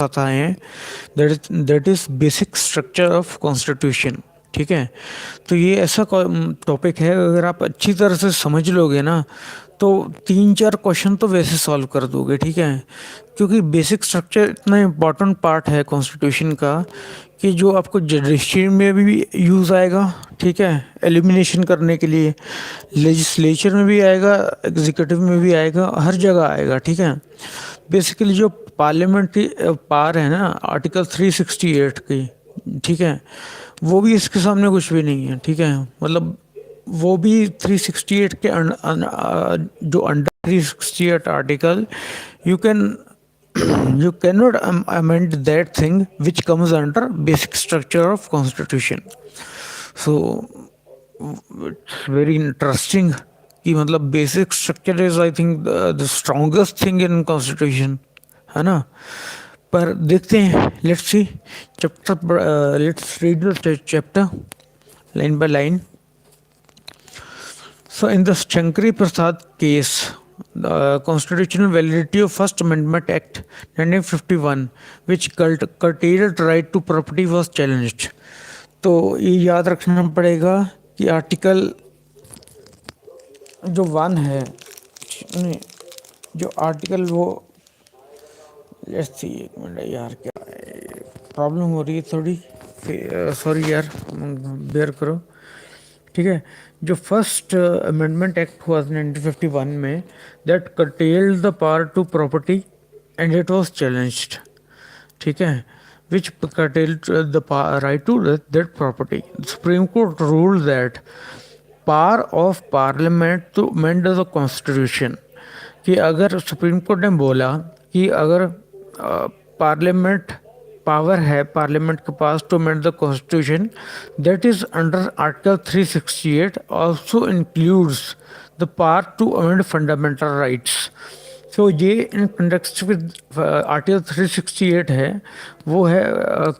आता है, that is basic structure of constitution. ठीक है, तो ये ऐसा टॉपिक है, अगर आप अच्छी तरह से समझ लोगे ना तो 3-4 क्वेश्चन तो वैसे सॉल्व कर दोगे। ठीक है, क्योंकि बेसिक स्ट्रक्चर इतना इम्पोर्टेंट पार्ट है कॉन्स्टिट्यूशन का कि जो आपको जुडिशरी में भी यूज़ आएगा। ठीक है, एलिमिनेशन करने के लिए, लेजिस्लेचर में भी आएगा, एग्जीक्यूटिव में भी आएगा, हर जगह आएगा। ठीक है, बेसिकली जो पार्लियामेंट्री पावर है ना आर्टिकल 368 की, ठीक है, वो भी इसके सामने कुछ भी नहीं है। ठीक है, मतलब वो भी 368 के जो under 368 article, you can you cannot amend that thing which comes under basic structure of constitution. So it's very interesting कि मतलब basic structure is I think the strongest thing in constitution, है ना। पर देखते हैं, let's see chapter, let's read the chapter line by line. So in the Shankari Prasad case, the constitutional validity of First Amendment Act 1951, which curtailed right to property, was challenged. तो ये याद रखना पड़ेगा कि आर्टिकल जो 1 है, नहीं, जो आर्टिकल वो, लेट्स सी, एक मिनट यार, क्या प्रॉब्लम हो रही है थोड़ी, सॉरी यार, बेयर करो. ठीक है, जो फर्स्ट अमेंडमेंट एक्ट हुआ 1951 में, that curtailed the power to property and it was challenged. ठीक है, which curtailed the right to that property. The Supreme Court ruled that power of Parliament to amend the Constitution, कि अगर supreme court ने बोला कि अगर parliament power है parliament के पास to amend the constitution, that is under article 368 also includes the power to amend fundamental rights. तो ये इन कंटेक्स्ट विद आर्टिकल 368 है, वो है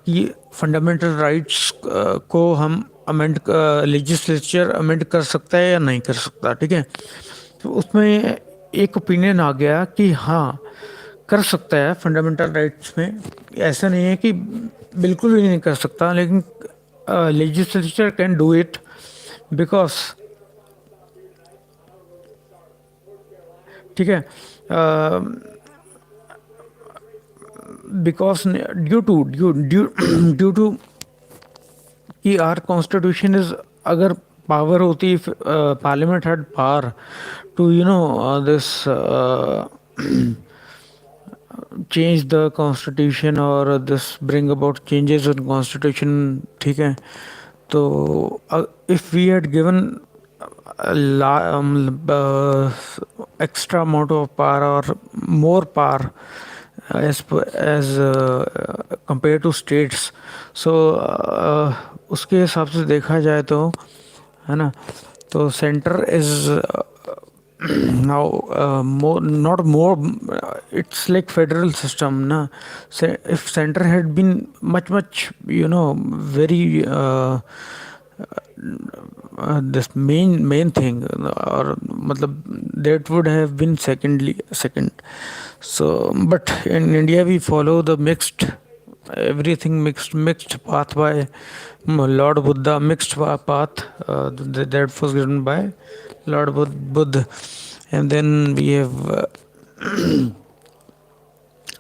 कि फंडामेंटल राइट्स को हम अमेंड, लेजिस्लेचर अमेंड कर सकता है या नहीं कर सकता. ठीक है, तो उसमें एक ओपिनियन आ गया कि हाँ कर सकता है फंडामेंटल राइट्स में, ऐसा नहीं है कि बिल्कुल भी नहीं कर सकता, लेकिन legislature can do it because, ठीक है, बिकॉज ड्यू टू कि आर कॉन्स्टिट्यूशन इज, अगर पावर होती, parliament had power to this change the constitution or this bring about changes in constitution. ठीक है, तो if we had given extra amount of power or more power as compared to states, so उसके हिसाब से देखा जाए तो, है ना, तो centre is now not more, it's like federal system na. If center had been much very this main thing, or matlab that would have been second. So but in India we follow the mixed, everything mixed path by Lord Buddha, mixed path that was given by Lord Buddha. And then we have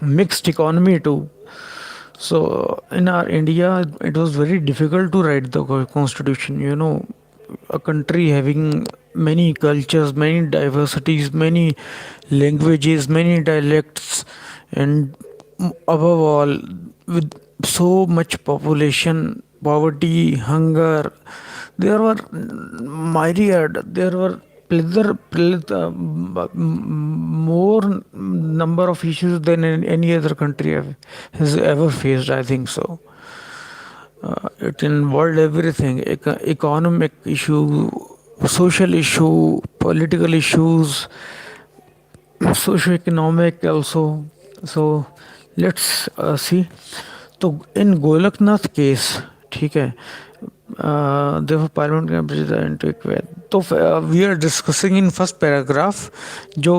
mixed economy too. So in our India it was very difficult to write the constitution, a country having many cultures, many diversities, many languages, many dialects, and above all with so much population, poverty, hunger. There were myriad, there were more number of issues than any other country has ever faced, I think so. It involved everything: economic issue, social issue, political issues, socio-economic also. So let's see. तो इन Golaknath case, ठीक है, देखो parliament के, तो we are discussing in first paragraph जो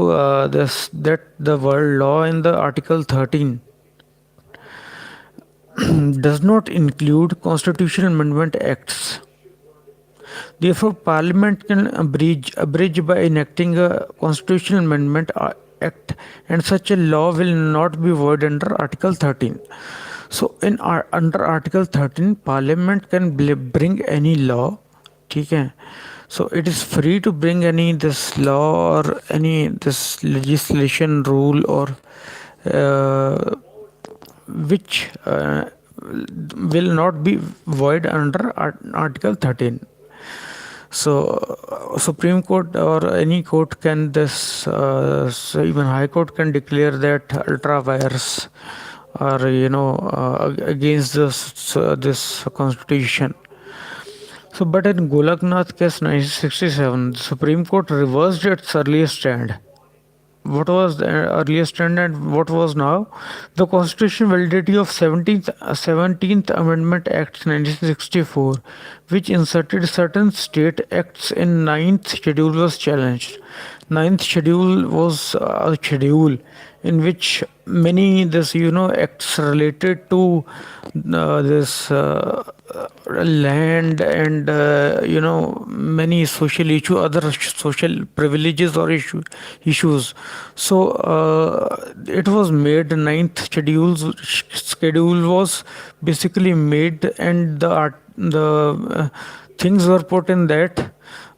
that the world law in the article 13, does not include constitutional amendment acts. Therefore, Parliament can abridge by enacting a constitutional amendment act, and such a law will not be void under Article 13. So, under Article 13, Parliament can bring any law. Okay. So it is free to bring any this law or any this legislation rule or uh, which will not be void under Article 13. So Supreme Court or any court can this so even High Court can declare that ultra vires are against this constitution. So, but in Golaknath case 1967, the Supreme Court reversed its earlier stand. What was the earlier stand and what was now? The constitutional validity of 17th Amendment Act 1964, which inserted certain state acts in ninth schedule, was challenged. Ninth schedule was a schedule in which many acts related to this land and many social other social privileges or issues. So it was made ninth schedule was basically made, and the things were put in that.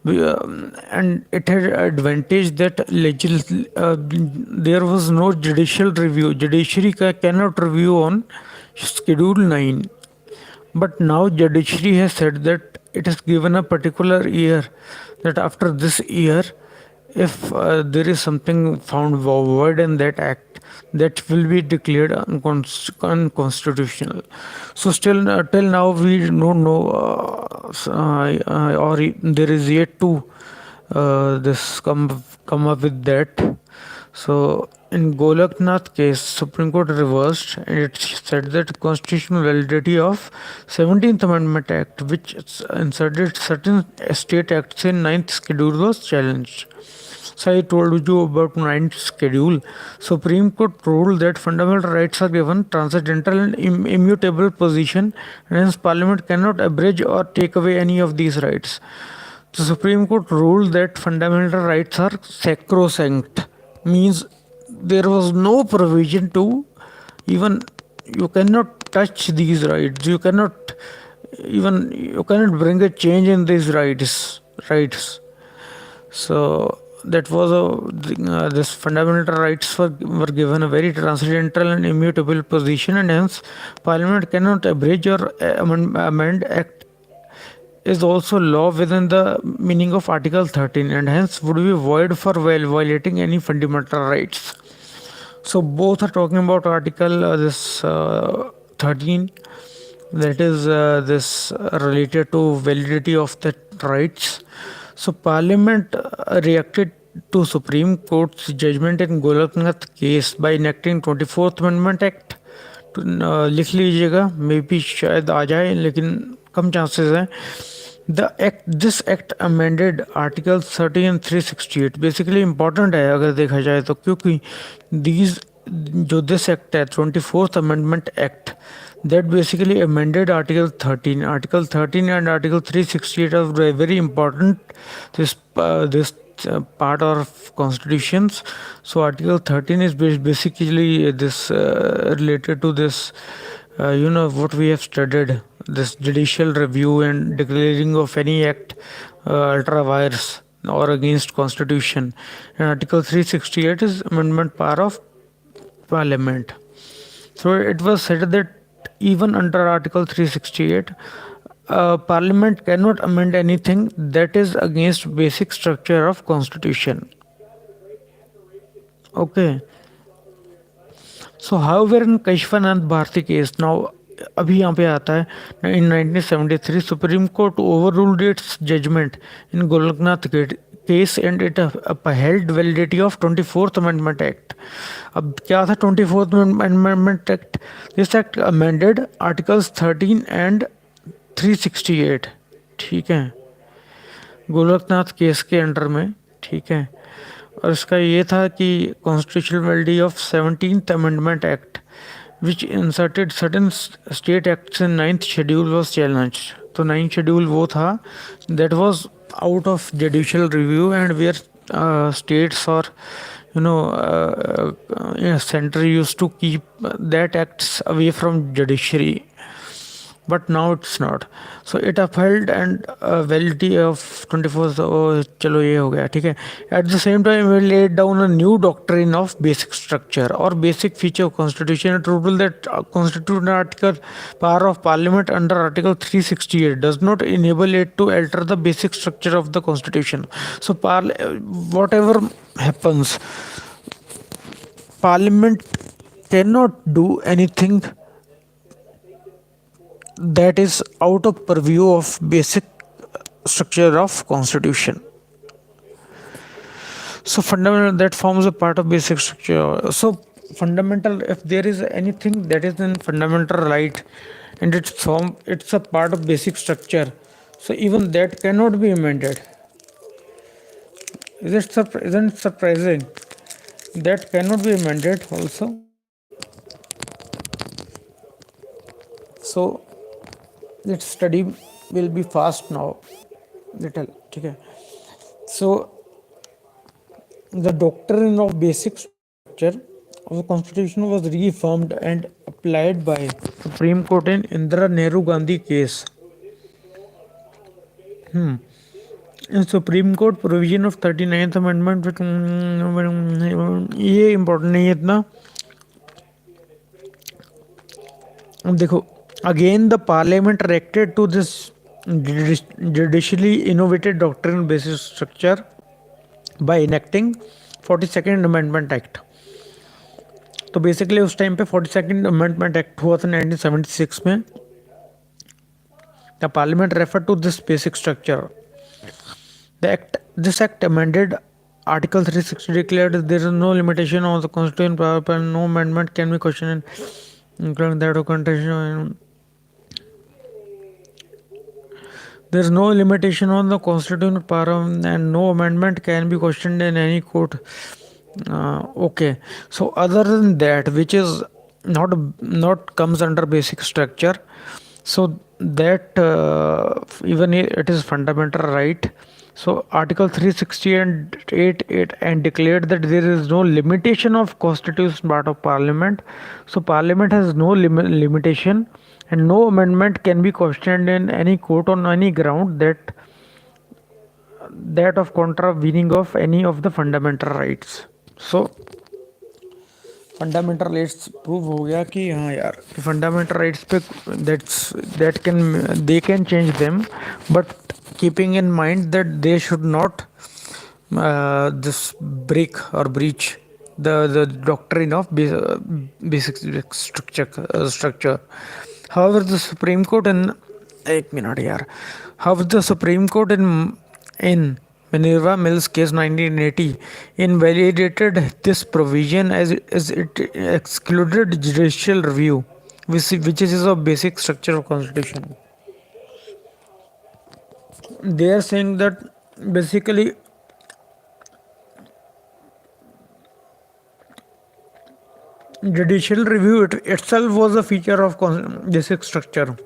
And it had advantage that there was no judicial review. Judiciary cannot review on Schedule 9. But now judiciary has said that it has given a particular year, that after this year, if there is something found void in that act, that will be declared unconstitutional. So still till now we don't know, or there is yet to this come up with that. So in Golaknath case, Supreme Court reversed, and it said that constitutional validity of 17th Amendment Act, which inserted certain state acts in ninth schedule, was challenged. So I told you about ninth schedule. Supreme Court ruled that fundamental rights are given transcendental and immutable position, and hence Parliament cannot abridge or take away any of these rights. The Supreme Court ruled that fundamental rights are sacrosanct, means there was no provision to even, you cannot touch these rights, you cannot bring a change in these rights. So that was this fundamental rights were given a very transcendental and immutable position, and hence Parliament cannot abridge or amend act is also law within the meaning of Article 13, and hence would be void for violating any fundamental rights. So both are talking about Article 13, that is this related to validity of the rights. So Parliament reacted to Supreme Court's judgment in Golaknath case by enacting 24th Amendment Act. लिख लीजिएगा, may be शायद आ जाए लेकिन कम chances हैं. This act amended Article 30 and 368. Basically important है अगर देखा जाए तो, क्योंकि this act है 24th Amendment Act, that basically amended Article 13. Article 13 and Article 368 are very important. This part of constitutions. So Article 13 is basically this related to this, what we have studied, this judicial review and declaring of any act ultra vires or against constitution. And Article 368 is amendment power of Parliament. So it was said that even under Article 368, Parliament cannot amend anything that is against basic structure of constitution. Okay. So however in Kaishwanand Bharti case, now अभी यहाँ पे आता है, in 1973 Supreme Court overruled its judgment in Golaknath case and it upheld validity of 24th Amendment Act. अब क्या था 24th Amendment Act? This act amended Articles 13 and 368. ठीक है, गोलकनाथ केस के अंडर में. ठीक है, और इसका ये था कि constitutional validity of 17th Amendment Act, which inserted certain state acts in ninth schedule was challenged. तो नाइन्थ शेड्यूल वो था that was out of judicial review and where states or center used to keep that acts away from judiciary, but now it's not. So it upheld and validity of 24. चलो ये हो गया ठीक है. At the same time we laid down a new doctrine of basic structure or basic feature of constitution. It ruled that constitutional article power of parliament under article 368 does not enable it to alter the basic structure of the constitution. So whatever happens, parliament cannot do anything that is out of purview of basic structure of constitution. So fundamental that forms a part of basic structure. So fundamental, if there is anything that is in fundamental right and it's a part of basic structure, so even that cannot be amended. Isn't it surprising? That cannot be amended also. So let's study will be fast now little. Okay, so the doctrine of basic structure of the constitution was reaffirmed and applied by Supreme Court in Indira Nehru Gandhi case. In Supreme Court provision of 39th amendment ये important नहीं है इतना. अब देखो, again the parliament reacted to this judicially innovated doctrine basic structure by enacting 42nd amendment act. तो basically उस time पे 42nd amendment act हुआ था 1976 में. The parliament referred to this basic structure. This act amended article 360, declared there is no limitation on the constitutional power and no amendment can be questioned, including that of constitution. There is no limitation on the constitutional power and no amendment can be questioned in any court. Okay, so other than that, which is not comes under basic structure, so that even it is fundamental right. So article 360 and 88 and declared that there is no limitation of constitutional part of parliament. So parliament has no limitation and no amendment can be questioned in any court on any ground that of contravening of any of the fundamental rights. So fundamental rights prove हो गया कि हाँ यार fundamental rights पे they can change them, but keeping in mind that they should not this break और breach the doctrine of basic structure. However, the Supreme Court in However, the Supreme Court in Minerva Mills case 1980 invalidated this provision as it excluded judicial review, which is a basic structure of constitution. They are saying that basically judicial review itself was a feature of basic structure.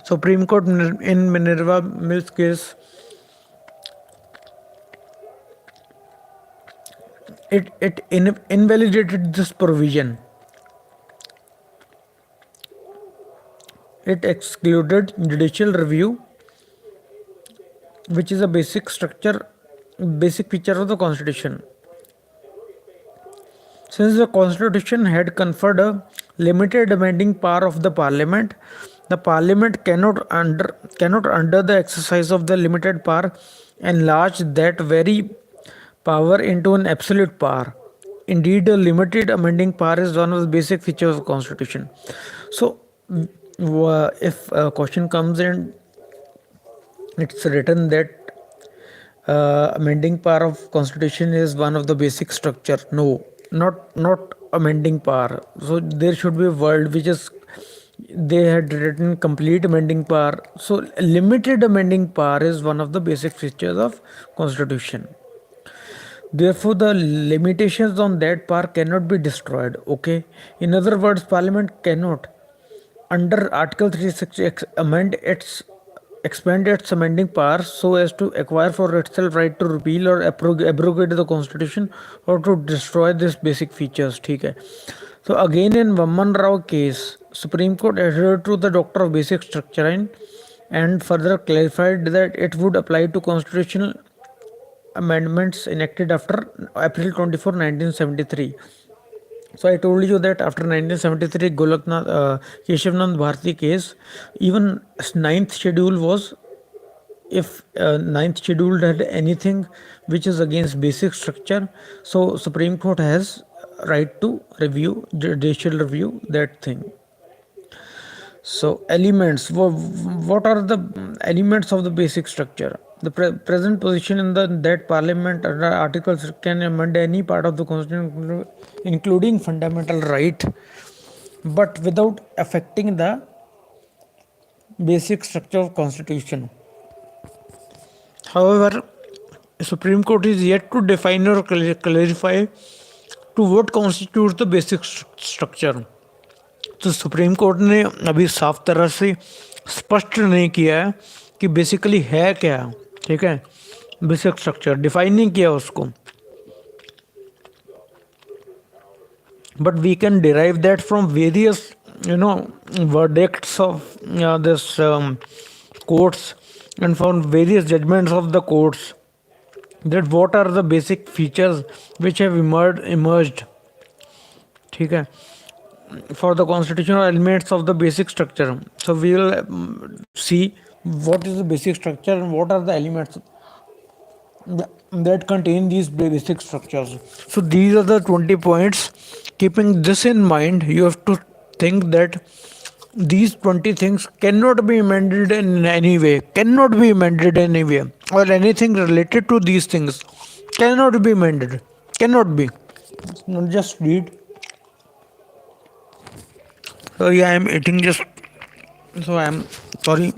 Supreme Court in Minerva Mills case it invalidated this provision. It excluded judicial review, which is a basic feature of the constitution. Since the constitution had conferred a limited amending power of the parliament, the parliament cannot under the exercise of the limited power enlarge that very power into an absolute power. Indeed, a limited amending power is one of the basic features of the constitution. So if a question comes in, it's written that amending power of constitution is one of the basic structure. No, not amending power. So there should be a word which is they had written complete amending power. So limited amending power is one of the basic features of constitution. Therefore, the limitations on that power cannot be destroyed. Okay. In other words, Parliament cannot, under Article 360, amend its expand its amending power so as to acquire for itself right to repeal or abrogate the constitution or to destroy these basic features. ठीक है. So again in Vamman Rao case, Supreme Court adhered to the doctrine of basic structure and further clarified that it would apply to constitutional amendments enacted after April 24, 1973. So I told you that after 1973 Golaknath Keshavnand Bharati case, even ninth schedule was, if ninth schedule had anything which is against basic structure, so Supreme Court has right to review, judicial review that thing. So elements, what are the elements of the basic structure? The present position in that parliament under articles can amend any part of the constitution including fundamental right, but without affecting the basic structure of constitution. However, Supreme Court is yet to define or clarify to what constitutes the basic structure. तो supreme court ने अभी साफ तरह से स्पष्ट नहीं किया है कि बेसिकली है क्या. ठीक है, बेसिक स्ट्रक्चर डिफाइन नहीं किया उसको, but we can derive that from various verdicts of this courts and from various judgments of the courts, that what are the basic features which have emerged. ठीक है, for the constitutional elements of the basic structure. So we will see what is the basic structure and what are the elements that contain these basic structures. So these are the 20 points. Keeping this in mind, you have to think that these 20 things cannot be amended in any way, or anything related to these things cannot be amended, cannot be. Just read. So yeah, I'm eating just. So I'm sorry.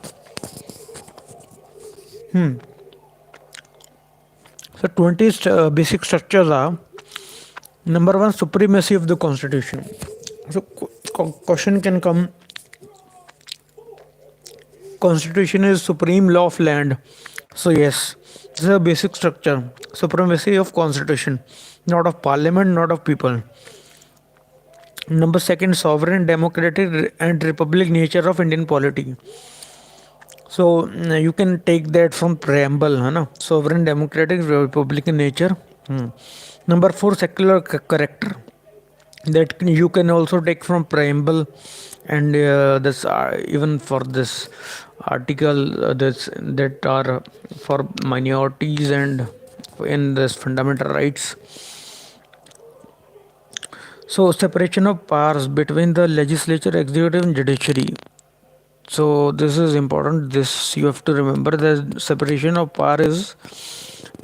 So 20 basic structures are: number one, supremacy of the constitution. So question can come: constitution is supreme law of land. So yes, this is a basic structure: supremacy of constitution, not of parliament, not of people. Number second, sovereign, democratic and republic nature of Indian polity. So you can take that from preamble, है ना? Sovereign, democratic, republican nature. Number four, secular character. That you can also take from preamble, and this even for this article that are for minorities and in this fundamental rights. So separation of powers between the legislature, executive and judiciary. So this is important. This you have to remember, the separation of power is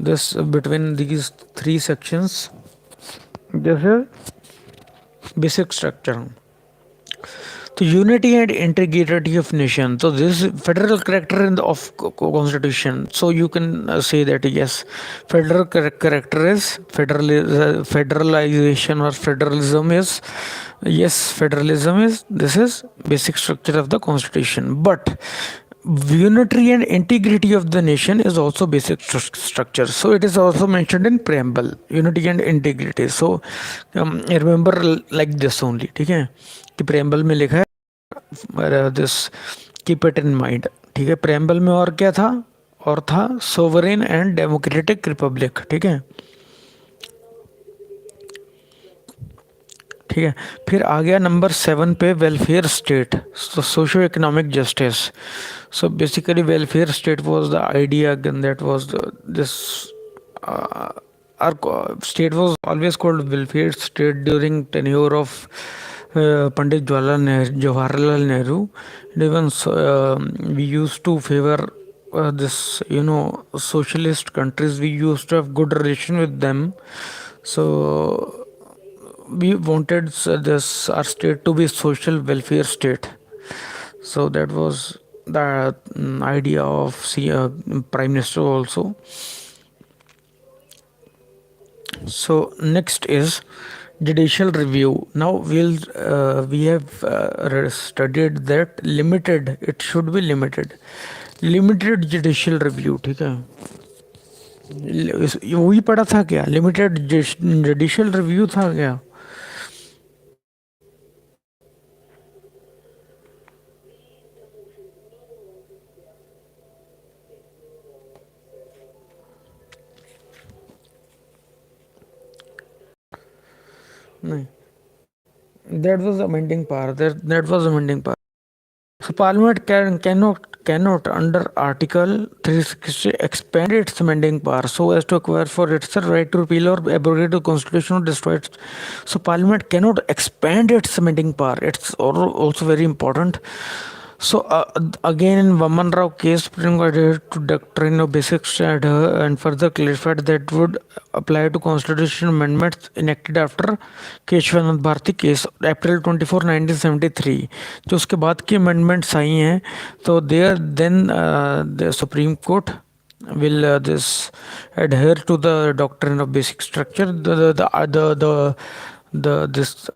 this between these three sections. This is basic structure. So unity and integrity of nation. So this is federal character in the of constitution. So you can say that yes, federal character is federalization or federalism is, yes, federalism is, this is basic structure of the constitution. But unity and integrity of the nation is also basic structure. So it is also mentioned in preamble, unity and integrity. So remember like this only. ठीक है, कि preamble में लिखा है this, keep it in mind. ठीक है, preamble में और क्या था, और था sovereign and democratic republic. ठीक है, ठीक है. फिर आ गया नंबर 7 पे welfare state, socio economic justice. So basically welfare state was the idea, and that was this our state was always called welfare state during tenure of Pandit Jawaharlal Nehru. And even we used to favor this, socialist countries. We used to have good relation with them. So we wanted this our state to be social welfare state. So that was the idea of Prime Minister also. So next is judicial review. Now we have studied that limited, it should be limited, limited judicial review, ठीक है. वही पढ़ा था क्या, limited judicial review था क्या? नहीं, that was amending power, that was amending power. So Parliament cannot under Article 360 expand its amending power so as to acquire for itself right to repeal or abrogate the constitution or destroy it. So Parliament cannot expand its amending power. It's also very important. So again in Vaman Rao case, Supreme Court adhered to doctrine of basic standard and further clarified that would apply to constitutional amendments enacted after Keshavananda Bharati case April 24 1973. जो उसके बाद की amendments आई हैं तो there then the supreme court will this adhere to the doctrine of basic structure, the this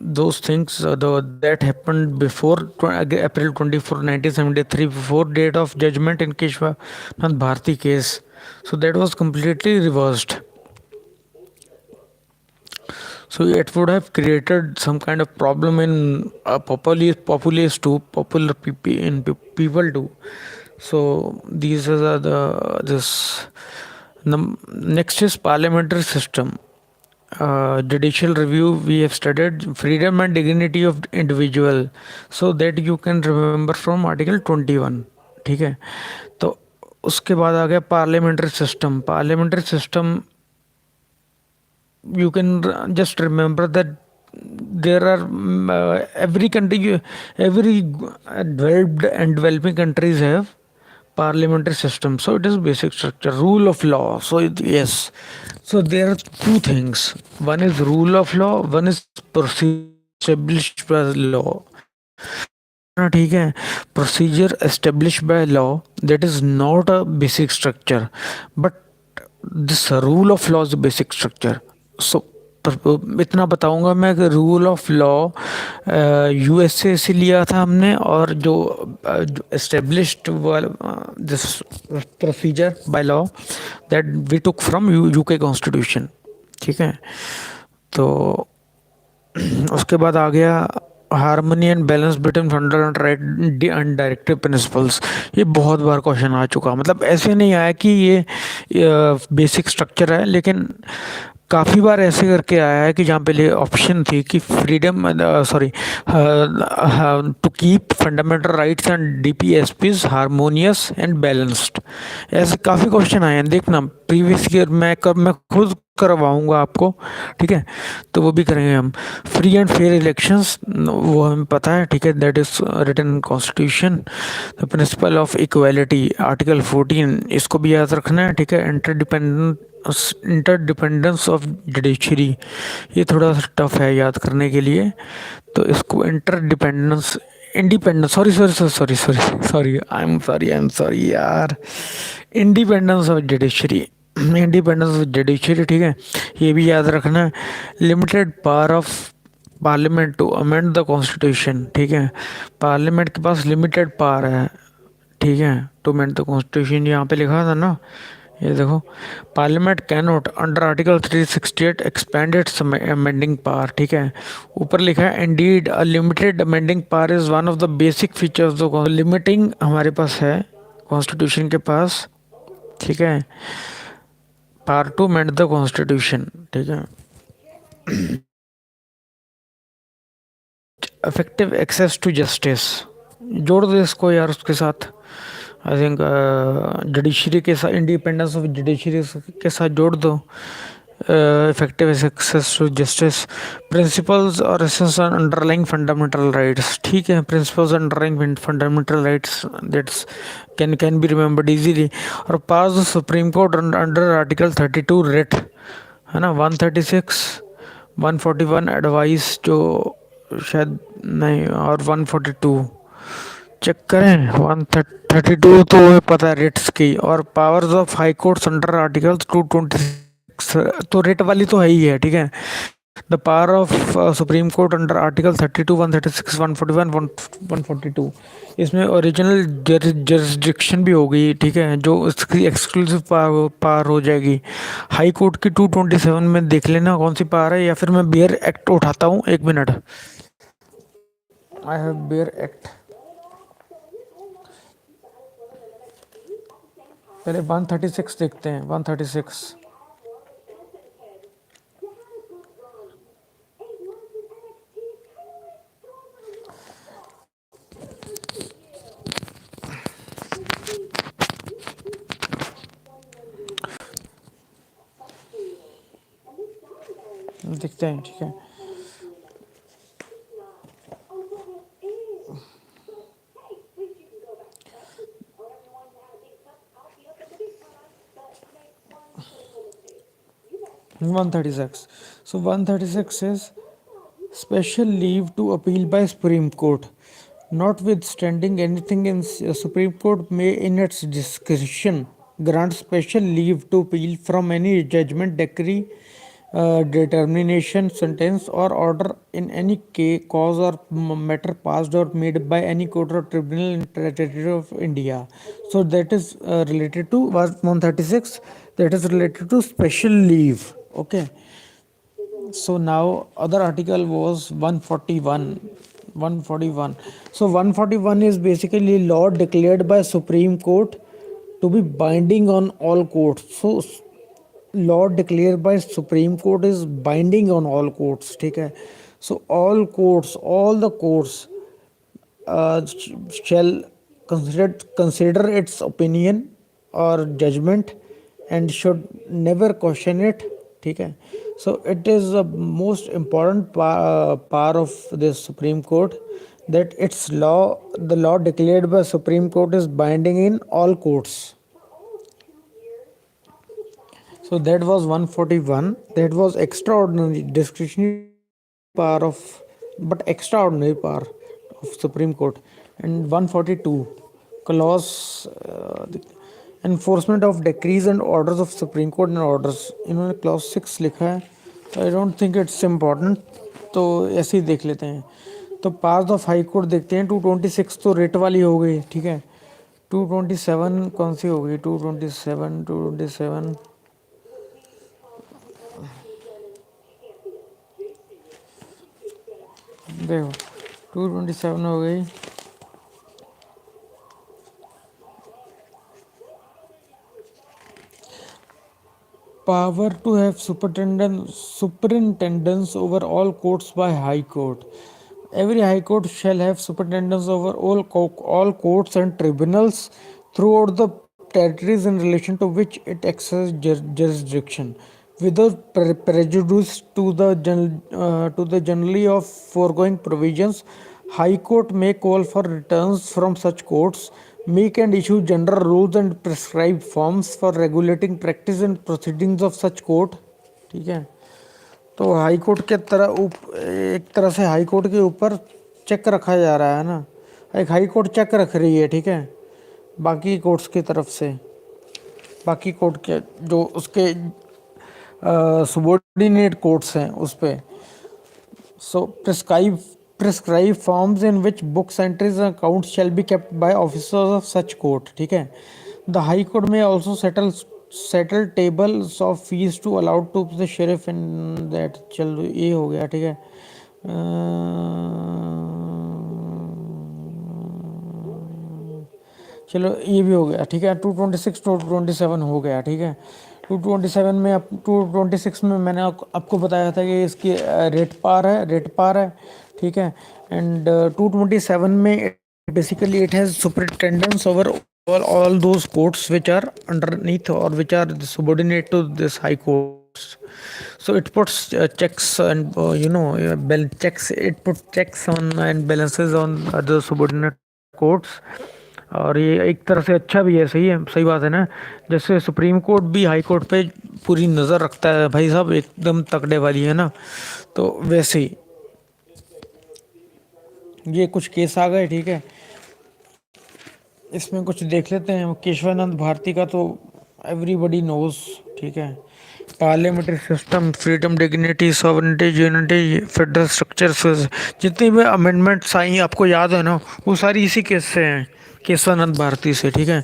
those things that happened before April 24 1973, before date of judgment in Keshwanand Bharti case. So that was completely reversed. So it would have created some kind of problem in populace too, popular people too. So these are this. Next is parliamentary system. Judicial review we have studied freedom and dignity of individual, so that you can remember from article 21. ठीक है, तो उसके बाद आ गया parliamentary system. Parliamentary system you can just remember that there are every country, every developed and developing countries have parliamentary system. So it is basic structure, rule of law. So yes, so there are two things. One is rule of law, one is procedure established by law. ठीक है, procedure established by law, that is not a basic structure, but this rule of law is a basic structure. So इतना बताऊंगा मैं कि rule of law USA से लिया था हमने, और जो established this procedure by law that we took from UK constitution. ठीक है, तो उसके बाद आ गया harmony and balance between fundamental and directive principles. ये बहुत बार क्वेश्चन आ चुका, मतलब ऐसे नहीं आया कि ये बेसिक स्ट्रक्चर है, लेकिन काफ़ी बार ऐसे करके आया है कि जहाँ पे ऑप्शन थी कि freedom sorry to keep fundamental rights and DPSPs harmonious and balanced. ऐसे काफ़ी क्वेश्चन आए हैं, देखना प्रीवियस ईयर मैं खुद करवाऊंगा आपको. ठीक है, तो वो भी करेंगे हम. फ्री एंड फेयर इलेक्शंस वो हमें पता है. ठीक है, that is written in constitution. The principle of equality article 14, इसको भी याद रखना है. ठीक है, इंटरडिपेंडेंस ऑफ जुडिशरी, ये थोड़ा सा टफ है याद करने के लिए, तो इसको interdependence independence sorry I am sorry यार, independence of judiciary, independence of judiciary. ठीक है, ये भी याद रखना है. Limited power of parliament to amend the constitution. ठीक है, पार्लियामेंट के पास लिमिटेड पावर है. ठीक है, टू अमेंड द कॉन्स्टिट्यूशन, यहाँ पे लिखा था ना, ये देखो, parliament cannot under article 368 expand its amending power. ठीक है, ऊपर लिखा है indeed a limited amending power is one of the basic features of limiting हमारे पास है कॉन्स्टिट्यूशन के पास. ठीक है, power to amend the constitution. ठीक है, इफेक्टिव एक्सेस टू जस्टिस, जोड़ दो इसको यार उसके साथ. आई थिंक जुडिशरी के साथ, इंडिपेंडेंस ऑफ जुडिशरी के साथ जोड़ दो. Effective access to justice, principles और अंडरलाइंग फंडामेंटल राइट्स. ठीक है, principles underlying fundamental rights that's can be remembered easily. और पास the supreme court under article 32 writ, है ना, 136 141 एडवाइस जो शायद नहीं, और 142 चेक करें. 132 तो हमें पता है रिट्स की. और powers of high courts under article 226 तो रेट वाली तो है ही है, ठीक है। The power of supreme court under article 32, 136, 141, 142, इसमें ओरिजिनल जरिस्डिक्शन भी हो गई, ठीक है, जो इसकी एक्सक्लूसिव पावर हो जाएगी। हाई कोर्ट की 227 में देख लेना कौन सी पावर है, या फिर मैं बियर एक्ट उठाता हूँ, एक minute. I have bare act. पहले 136 देखते हैं, 136 देखते हैं, ठीक है। One thirty six, so 136 is special leave to appeal by Supreme Court. Notwithstanding anything in Supreme Court may in its discretion grant special leave to appeal from any judgment, decree, determination, sentence or order in any cause or matter passed or made by any court or tribunal in territory of India. So that is related to 136, that is related to special leave. Okay. So now other article was 141. 141. So 141 is basically law declared by Supreme Court to be binding on all courts. So law declared by Supreme Court is binding on all courts, ठीक है। So all the courts shall consider its opinion or judgment and should never question it, ठीक है। So it is the most important part of this Supreme Court, that its law, the law declared by Supreme Court is binding in all courts. So that was 141. That was extraordinary discretionary power of, but extraordinary power of Supreme Court. And 142 clause enforcement of decrees and orders of Supreme Court and orders. इन्होंने clause 6 लिखा है, I don't think it's important, तो ऐसे ही देख लेते हैं। तो part of high court देखते हैं। 226 तो रेट वाली हो गई, ठीक है। 227 कौन सी हो गई? 227 देखो, 227 हो गई। Power to have superintendence over all courts by High Court. Every High Court shall have superintendence over all courts and tribunals throughout the territories in relation to which it exercises jurisdiction, without prejudice to the generally of foregoing provisions. High Court may call for returns from such courts, make and issue general rules and prescribe forms for regulating practice and proceedings of such court, ठीक है। तो high court के एक तरह से high court के ऊपर check रखा जा रहा है ना, एक हाई कोर्ट चेक रख रही है, ठीक है, बाकी कोर्ट्स की तरफ से, बाकी कोर्ट के जो उसके subordinate कोर्ट्स हैं उस पे। So prescribe forms in which books, entries and accounts shall be kept by officers of such court, ठीक है। The High Court may also settle tables of fees to allow to the sheriff in that, चलो ये हो गया, ठीक है। चलो ये भी हो गया, ठीक है। 226 227 हो गया, ठीक है। 227 में 226 में मैंने आपको बताया था कि इसकी रेट पार है, ठीक है। एंड 227 में basically it has superintendence over all those courts which are underneath or which are subordinate to this high courts. So it puts checks and it puts checks on and balances on other subordinate courts. और ये एक तरह से अच्छा भी है, सही है, सही बात है ना। जैसे सुप्रीम कोर्ट भी हाई कोर्ट पे पूरी नज़र रखता है, भाई साहब एकदम तगड़े वाली है ना, तो वैसे ही ये कुछ केस आ गए, ठीक है। इसमें कुछ देख लेते हैं। केशवानंद भारती का तो एवरीबडी नोज, ठीक है। Parliamentary system, freedom, dignity, sovereignty, unity, federal structure, जितनी भी अमेंडमेंट्स आई आपको याद है ना, वो सारी इसी केस से हैं, केशवानंद भारती से, ठीक है।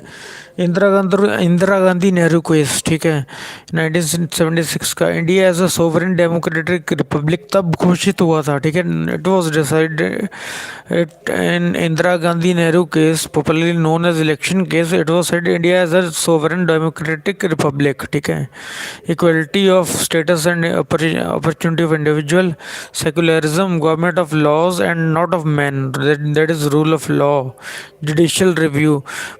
इंदिरा गांधी नेहरू केस, ठीक है, 1976 का। India as a sovereign democratic republic तब घोषित हुआ था, ठीक है। It was decided it in Indira Gandhi Nehru case, popularly known as election case, it was said India as a sovereign democratic republic, ठीक है। Equality of status and opportunity of individual, secularism, government of laws and not of man, that is rule of law, judicial review.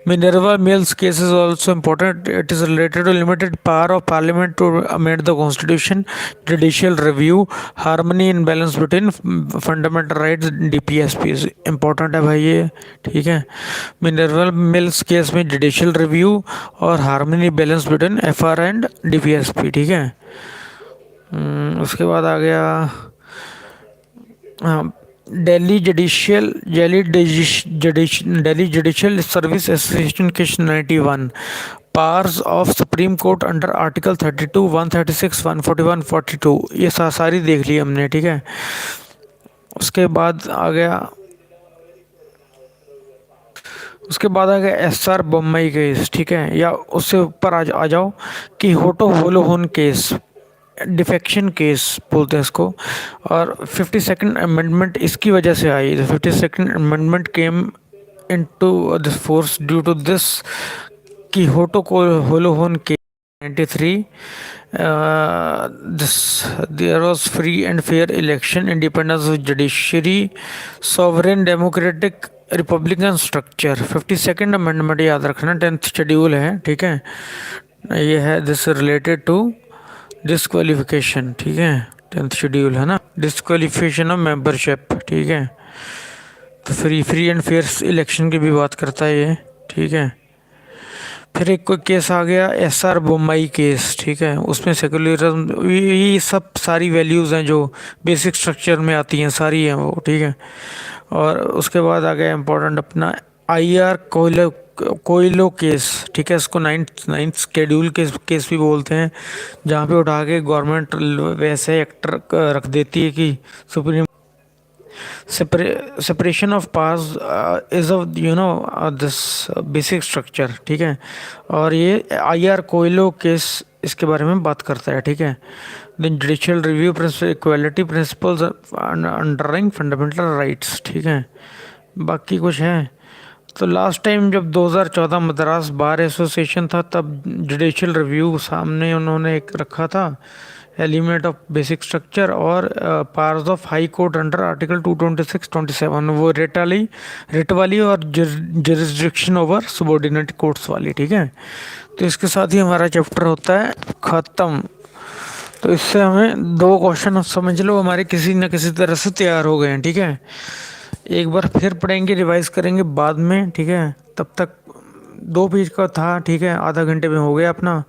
Minerva Mills case is also important. It is related to limited power of parliament to amend the constitution, judicial review, harmony and balance between fundamental rights, DPSP is important है भाई ये, ठीक है। Minerva mills case में judicial review और harmony balance between FR and DPSP, ठीक है। उसके बाद आ गया Delhi judicial service association case 91, powers of supreme court under article 32, 136, 141, 42, ये सारी देख ली हमने, ठीक है। उसके बाद आ गया SR बम्बई केस, ठीक है, या उससे ऊपर आ जाओ कि Kihoto Hollohan case, defection case बोलते हैं इसको। और 52nd अमेंडमेंट इसकी वजह से आई। 52nd amendment came into this force due to this कि होटो को होलोहोन के 93, this there was free and fair election, independence of judiciary, sovereign democratic Republican structure. 52nd amendment याद रखना, 10th शेड्यूल है, ठीक है। ये है दिस रिलेटेड टू डिस्क्वालिफिकेशन, ठीक है, 10th शेड्यूल है ना, डिस्क्वालिफिकेशन ऑफ मेंबरशिप, ठीक है। तो फ्री एंड फेयर इलेक्शन की भी बात करता है ये, ठीक है। फिर एक कोई केस आ गया SR बम्बई केस, ठीक है, उसमें सेकुलरिज्म, ये सब सारी वैल्यूज़ हैं जो बेसिक स्ट्रक्चर में आती हैं, सारी हैं वो, ठीक है। और उसके बाद आ गया इम्पोर्टेंट अपना IR कोयलो केस, ठीक है, इसको नाइन्थ शेड्यूल केस भी बोलते हैं, जहाँ पे उठा के गवर्नमेंट वैसे एक्टर रख देती है कि supreme separation of powers is of this basic structure, ठीक है। और ये IR कोयलो केस इसके बारे में बात करता है, ठीक है। Then judicial review principle, equality principles underlying fundamental rights, ठीक है। बाकी कुछ है तो लास्ट टाइम जब 2014 मद्रास बार एसोसिएशन था तब जुडिशियल रिव्यू सामने उन्होंने एक रखा था, एलिमेंट ऑफ बेसिक स्ट्रक्चर और powers of high court under article 226, 27, वो रेट वाली और जुरिस्डिक्शन ओवर सबॉर्डिनेट कोर्ट्स वाली, ठीक है। तो इसके साथ ही हमारा चैप्टर होता है ख़त्म। तो इससे हमें 2 क्वेश्चन समझ लो हमारे किसी न किसी तरह से तैयार हो गए हैं, ठीक है। एक बार फिर पढ़ेंगे, रिवाइज करेंगे बाद में, ठीक है। तब तक 2 पेज का था, ठीक है, आधा घंटे में हो गया अपना,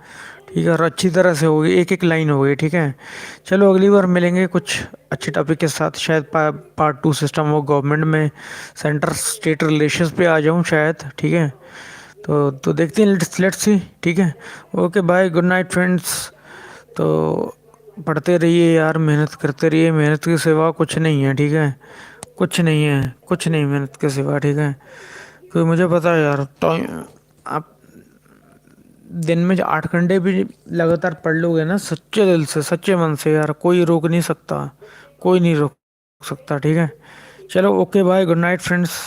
ठीक है, और अच्छी तरह से हो गई, एक एक लाइन हो गई, ठीक है। चलो अगली बार मिलेंगे कुछ अच्छे टॉपिक के साथ, शायद पार्ट 2 सिस्टम ऑफ गवर्नमेंट में सेंटर स्टेट रिलेशंस पे आ जाऊँ शायद, ठीक है। तो देखते हैं, लेट्स सी, ठीक है। Okay bye, good night friends. तो पढ़ते रहिए यार, मेहनत करते रहिए, मेहनत के सिवा कुछ नहीं है, ठीक है, कुछ नहीं है, कुछ नहीं मेहनत के सिवा, ठीक है। क्योंकि मुझे पता है यार, टाइम आप दिन में 8 घंटे भी लगातार पढ़ लोगे ना सच्चे दिल से, सच्चे मन से यार, कोई रोक नहीं सकता, कोई नहीं रोक सकता, ठीक है। चलो okay bye, good night friends.